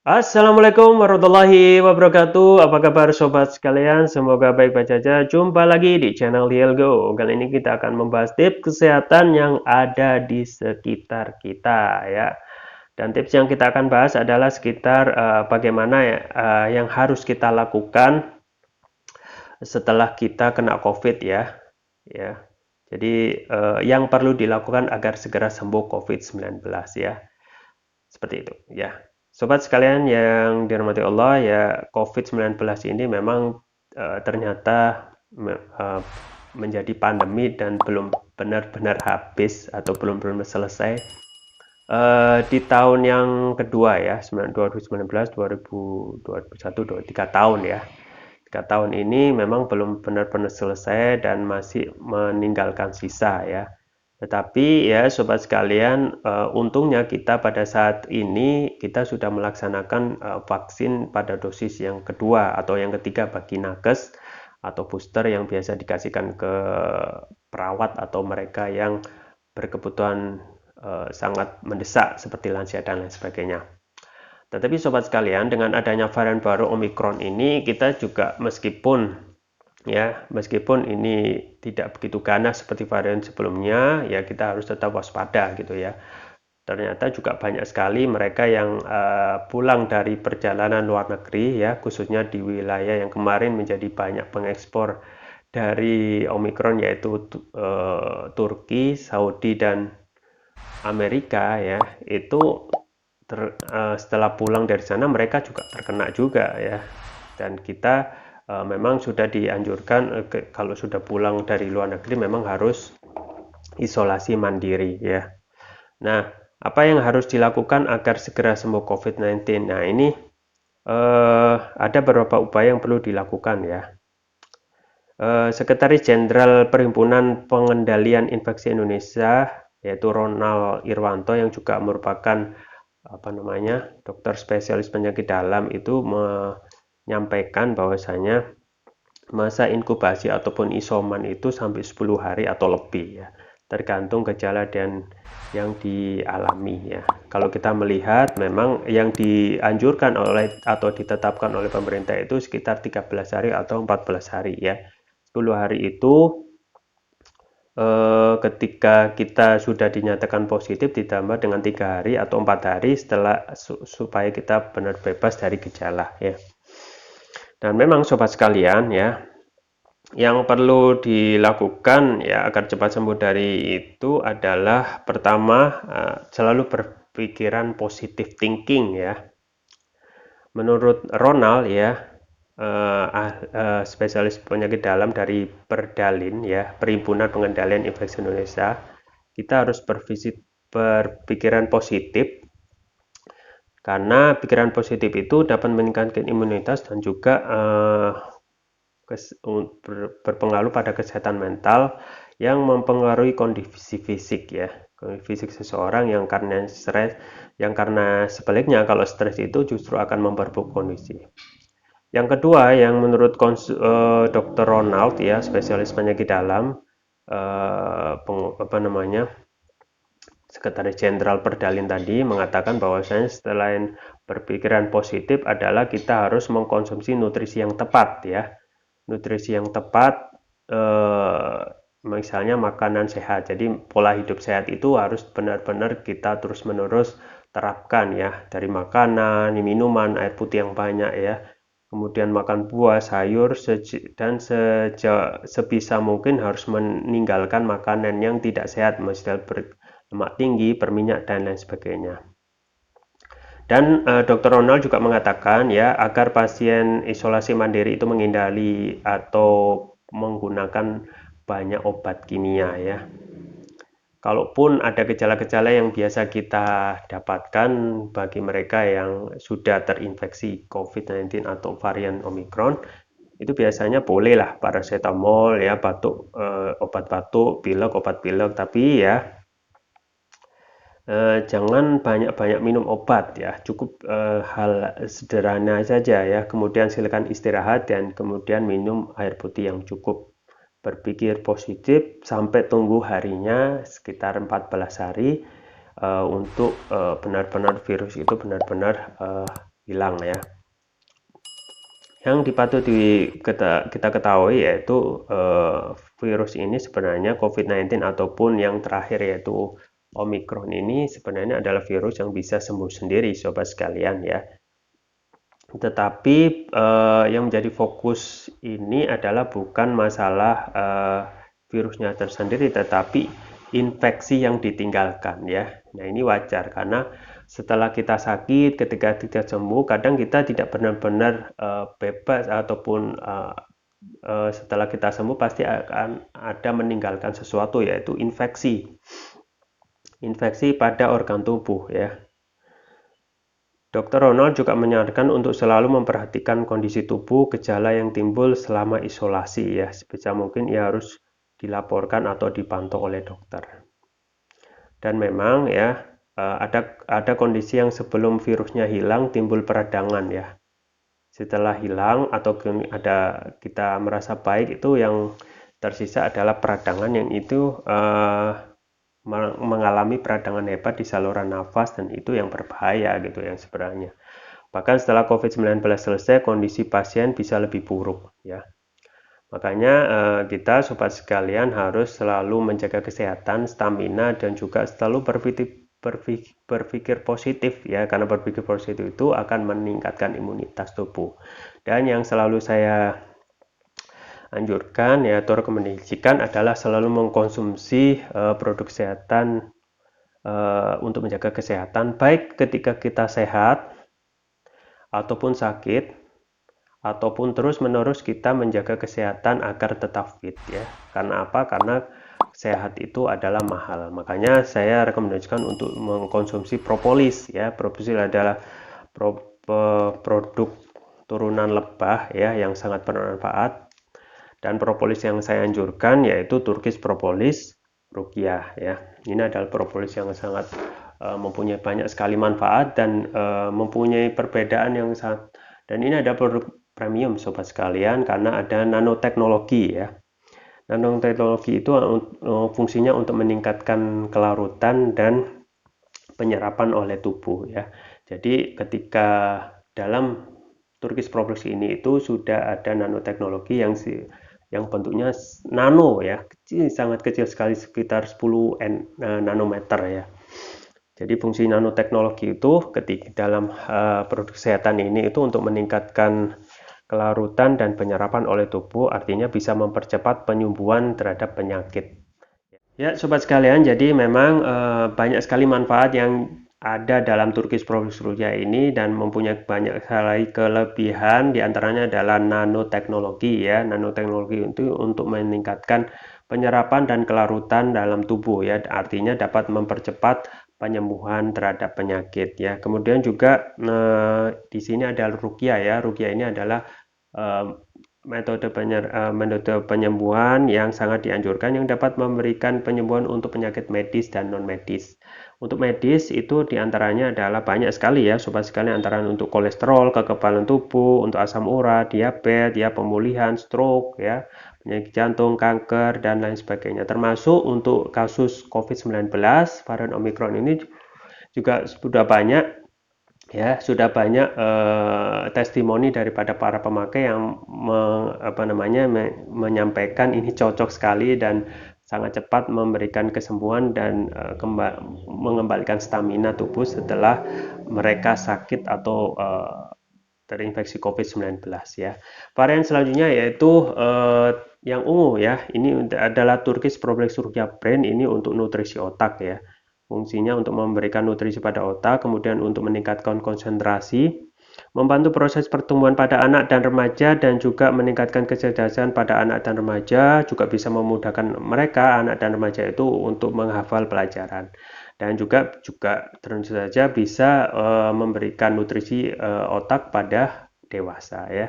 Assalamualaikum warahmatullahi wabarakatuh. Apa kabar sobat sekalian? Semoga baik-baik saja. Jumpa lagi di channel Dielgo. Kali ini kita akan membahas tips kesehatan yang ada di sekitar kita ya. Dan tips yang kita akan bahas adalah sekitar bagaimana ya, yang harus kita lakukan setelah kita kena COVID ya. Ya. Jadi yang perlu dilakukan agar segera sembuh COVID-19 ya. Seperti itu ya. Sobat sekalian yang dirahmati Allah ya, COVID-19 ini memang ternyata menjadi pandemi dan belum benar-benar habis atau belum benar selesai di tahun yang kedua ya, 2019, 2021, 3 tahun ya. 3 tahun ini memang belum benar-benar selesai dan masih meninggalkan sisa ya. Tetapi ya sobat sekalian, untungnya kita pada saat ini kita sudah melaksanakan vaksin pada dosis yang kedua atau yang ketiga bagi nakes atau booster yang biasa dikasihkan ke perawat atau mereka yang berkebutuhan sangat mendesak seperti lansia dan lain sebagainya. Tetapi sobat sekalian, dengan adanya varian baru Omicron ini kita juga meskipun ini tidak begitu ganas seperti varian sebelumnya, ya kita harus tetap waspada gitu ya. Ternyata juga banyak sekali mereka yang pulang dari perjalanan luar negeri ya, khususnya di wilayah yang kemarin menjadi banyak pengekspor dari Omicron yaitu Turki, Saudi dan Amerika ya. Itu setelah pulang dari sana mereka juga terkena juga ya. Dan kita memang sudah dianjurkan kalau sudah pulang dari luar negeri memang harus isolasi mandiri ya. Nah, apa yang harus dilakukan agar segera sembuh COVID-19? Nah, ini ada beberapa upaya yang perlu dilakukan ya. Sekretaris Jenderal Perhimpunan Pengendalian Infeksi Indonesia yaitu Ronald Irwanto yang juga merupakan dokter spesialis penyakit dalam itu menyampaikan bahwasanya masa inkubasi ataupun isoman itu sampai 10 hari atau lebih ya, tergantung gejala dan yang dialami ya. Kalau kita melihat memang yang dianjurkan oleh atau ditetapkan oleh pemerintah itu sekitar 13 hari atau 14 hari ya. 10 hari itu ketika kita sudah dinyatakan positif ditambah dengan 3 hari atau 4 hari setelah supaya kita benar bebas dari gejala ya. Dan memang sobat sekalian ya, yang perlu dilakukan ya agar cepat sembuh dari itu adalah pertama selalu berpikiran positive thinking ya. Menurut Ronald ya, spesialis penyakit dalam dari Perdalin ya, Perhimpunan Pengendalian Infeksi Indonesia, kita harus berpikiran positif karena pikiran positif itu dapat meningkatkan imunitas dan juga berpengaruh pada kesehatan mental yang mempengaruhi kondisi fisik ya, kondisi fisik seseorang yang karena stres, yang karena sebaliknya kalau stres itu justru akan memperburuk kondisi. Yang kedua, yang menurut Dr. Ronald ya, spesialis penyakit dalam, Sekretaris Jenderal Perdalin tadi mengatakan bahwasanya selain berpikiran positif adalah kita harus mengkonsumsi nutrisi yang tepat ya. Nutrisi yang tepat, misalnya makanan sehat. Jadi pola hidup sehat itu harus benar-benar kita terus-menerus terapkan ya, dari makanan, minuman, air putih yang banyak ya. Kemudian makan buah, sayur, dan sebisa mungkin harus meninggalkan makanan yang tidak sehat, misalnya berlemak tinggi, berminyak, dan lain sebagainya. Dan Dr. Ronald juga mengatakan ya agar pasien isolasi mandiri itu menghindari atau menggunakan banyak obat kimia ya. Kalaupun ada gejala-gejala yang biasa kita dapatkan bagi mereka yang sudah terinfeksi COVID-19 atau varian Omicron, itu biasanya bolehlah paracetamol ya, batuk, obat batuk, pilek, obat pilek, tapi ya jangan banyak-banyak minum obat ya, cukup hal sederhana saja ya. Kemudian silakan istirahat dan kemudian minum air putih yang cukup. Berpikir positif sampai tunggu harinya sekitar 14 hari untuk benar-benar virus itu benar-benar hilang ya. Yang dipatut kita ketahui yaitu virus ini sebenarnya COVID-19 ataupun yang terakhir yaitu Omicron ini sebenarnya adalah virus yang bisa sembuh sendiri sobat sekalian ya. Tetapi yang menjadi fokus ini adalah bukan masalah virusnya tersendiri, tetapi infeksi yang ditinggalkan ya. Nah ini wajar karena setelah kita sakit, ketika kita sembuh, kadang kita tidak benar-benar bebas ataupun setelah kita sembuh pasti akan ada meninggalkan sesuatu yaitu infeksi pada organ tubuh ya. Dr. Ronald juga menyarankan untuk selalu memperhatikan kondisi tubuh, gejala yang timbul selama isolasi ya. Sebisa mungkin ia harus dilaporkan atau dipantau oleh dokter. Dan memang ya ada kondisi yang sebelum virusnya hilang timbul peradangan ya. Setelah hilang atau kita merasa baik itu yang tersisa adalah peradangan yang itu mengalami peradangan hebat di saluran nafas dan itu yang berbahaya gitu yang sebenarnya. Bahkan setelah COVID-19 selesai kondisi pasien bisa lebih buruk ya. Makanya kita sobat sekalian harus selalu menjaga kesehatan, stamina dan juga selalu berpikir positif ya karena berpikir positif itu akan meningkatkan imunitas tubuh. Dan yang selalu saya anjurkan ya atau rekomendasikan adalah selalu mengkonsumsi produk kesehatan untuk menjaga kesehatan baik ketika kita sehat ataupun sakit ataupun terus-menerus kita menjaga kesehatan agar tetap fit ya. Karena apa? Karena sehat itu adalah mahal. Makanya saya rekomendasikan untuk mengkonsumsi propolis ya. Propolis adalah produk turunan lebah ya yang sangat bermanfaat. Dan propolis yang saya anjurkan yaitu Turkish Propolis Ruqyah ya. Ini adalah propolis yang sangat mempunyai banyak sekali manfaat dan mempunyai perbedaan yang sangat, dan ini ada produk premium sobat sekalian karena ada nanoteknologi ya. Nanoteknologi itu fungsinya untuk meningkatkan kelarutan dan penyerapan oleh tubuh ya. Jadi ketika dalam Turkish Propolis ini itu sudah ada nanoteknologi yang bentuknya nano ya, kecil, sangat kecil sekali sekitar 10 nanometer ya. Jadi fungsi nanoteknologi itu ketika dalam produk kesehatan ini itu untuk meningkatkan kelarutan dan penyerapan oleh tubuh, artinya bisa mempercepat penyembuhan terhadap penyakit. Ya, sobat sekalian, jadi memang banyak sekali manfaat yang ada dalam Turkish Propolis Ruqyah ini dan mempunyai banyak sekali kelebihan, diantaranya adalah nanoteknologi ya. Nanoteknologi itu untuk meningkatkan penyerapan dan kelarutan dalam tubuh ya, artinya dapat mempercepat penyembuhan terhadap penyakit ya. Kemudian juga di sini ada ruqyah ya. Ruqyah ini adalah metode penyembuhan yang sangat dianjurkan yang dapat memberikan penyembuhan untuk penyakit medis dan non medis. Untuk medis itu diantaranya adalah banyak sekali ya sobat sekalian, antara untuk kolesterol, kekebalan tubuh, untuk asam urat, diabetes, ya pemulihan, stroke ya, penyakit jantung, kanker dan lain sebagainya. Termasuk untuk kasus COVID-19 varian Omicron ini juga sudah banyak testimoni daripada para pemakai yang menyampaikan ini cocok sekali dan sangat cepat memberikan kesembuhan dan mengembalikan stamina tubuh setelah mereka sakit atau terinfeksi COVID-19 ya. Varian selanjutnya yaitu yang ungu ya. Ini adalah Turkish Propolis Ruqyah brand, ini untuk nutrisi otak ya. Fungsinya untuk memberikan nutrisi pada otak, kemudian untuk meningkatkan konsentrasi, membantu proses pertumbuhan pada anak dan remaja, dan juga meningkatkan kecerdasan pada anak dan remaja, juga bisa memudahkan mereka, anak dan remaja itu untuk menghafal pelajaran. Dan juga tentu saja bisa memberikan nutrisi otak pada dewasa ya.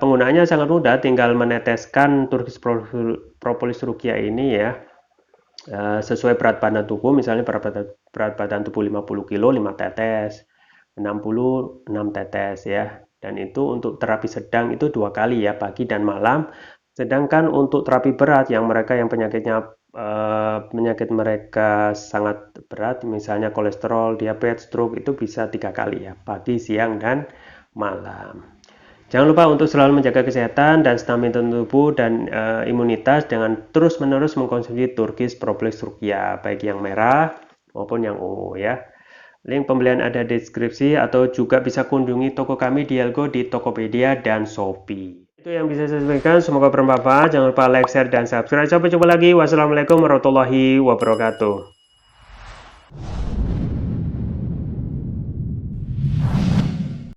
Penggunaannya sangat mudah, tinggal meneteskan Turkish Propolis Ruqyah ini ya. Sesuai berat badan tubuh, misalnya berat badan tubuh 50 kilo 5 tetes, 60 6 tetes ya. Dan itu untuk terapi sedang itu 2 kali ya, pagi dan malam. Sedangkan untuk terapi berat yang mereka yang penyakitnya penyakit mereka sangat berat, misalnya kolesterol, diabetes, stroke, itu bisa 3 kali ya, pagi, siang, dan malam. Jangan lupa untuk selalu menjaga kesehatan dan stamina tubuh dan imunitas dengan terus-menerus mengkonsumsi Turkish Propolis Rukia, baik yang merah maupun yang ungu ya. Link pembelian ada di deskripsi atau juga bisa kunjungi toko kami di Elgo di Tokopedia dan Shopee. Itu yang bisa saya sampaikan, semoga bermanfaat. Jangan lupa like, share, dan subscribe. Sampai jumpa lagi. Wassalamualaikum warahmatullahi wabarakatuh.